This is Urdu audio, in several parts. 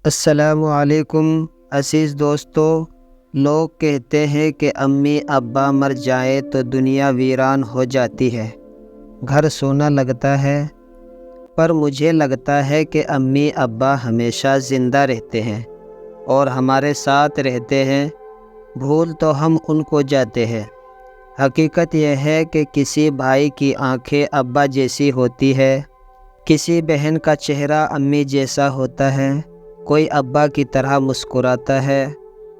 السلام علیکم عزیز دوستو، لوگ کہتے ہیں کہ امی ابا مر جائے تو دنیا ویران ہو جاتی ہے، گھر سونا لگتا ہے، پر مجھے لگتا ہے کہ امی ابا ہمیشہ زندہ رہتے ہیں اور ہمارے ساتھ رہتے ہیں۔ بھول تو ہم ان کو جاتے ہیں۔ حقیقت یہ ہے کہ کسی بھائی کی آنکھیں ابا جیسی ہوتی ہے، کسی بہن کا چہرہ امی جیسا ہوتا ہے، کوئی ابا کی طرح مسکراتا ہے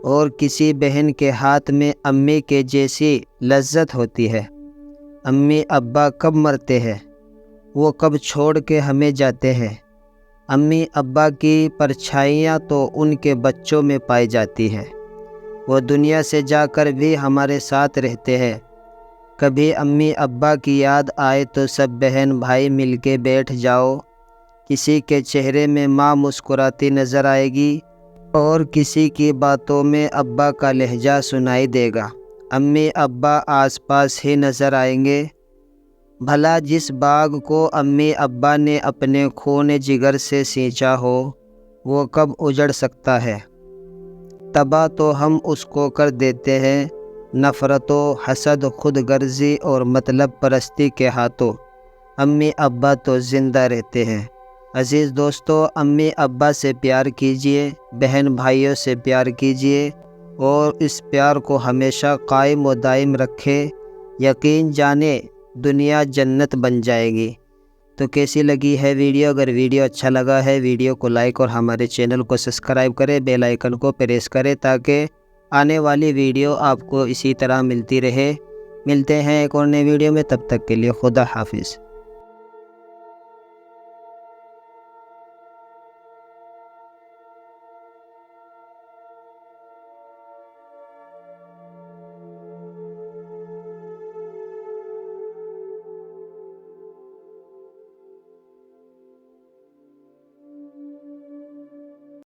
اور کسی بہن کے ہاتھ میں امی کے جیسی لذت ہوتی ہے۔ امی ابا کب مرتے ہیں؟ وہ کب چھوڑ کے ہمیں جاتے ہیں؟ امی ابا کی پرچھائیاں تو ان کے بچوں میں پائی جاتی ہے۔ وہ دنیا سے جا کر بھی ہمارے ساتھ رہتے ہیں۔ کبھی امی ابا کی یاد آئے تو سب بہن بھائی مل کے بیٹھ جاؤ۔ کسی کے چہرے میں ماں مسکراتی نظر آئے گی اور کسی کی باتوں میں ابا کا لہجہ سنائی دے گا۔ امی ابا آس پاس ہی نظر آئیں گے۔ بھلا جس باغ کو امی ابا نے اپنے خون جگر سے سینچا ہو، وہ کب اجڑ سکتا ہے؟ تباہ تو ہم اس کو کر دیتے ہیں نفرت و حسد، خود غرضی اور مطلب پرستی کے ہاتھوں۔ امی ابا تو زندہ رہتے ہیں۔ عزیز دوستو، امی ابا سے پیار کیجئے، بہن بھائیوں سے پیار کیجئے اور اس پیار کو ہمیشہ قائم و دائم رکھیں۔ یقین جانیں دنیا جنت بن جائے گی۔ تو کیسی لگی ہے ویڈیو؟ اگر ویڈیو اچھا لگا ہے ویڈیو کو لائک اور ہمارے چینل کو سبسکرائب کریں، بیل آئیکن کو پریس کریں تاکہ آنے والی ویڈیو آپ کو اسی طرح ملتی رہے۔ ملتے ہیں ایک اور نئے ویڈیو میں، تب تک کے لیے خدا حافظ۔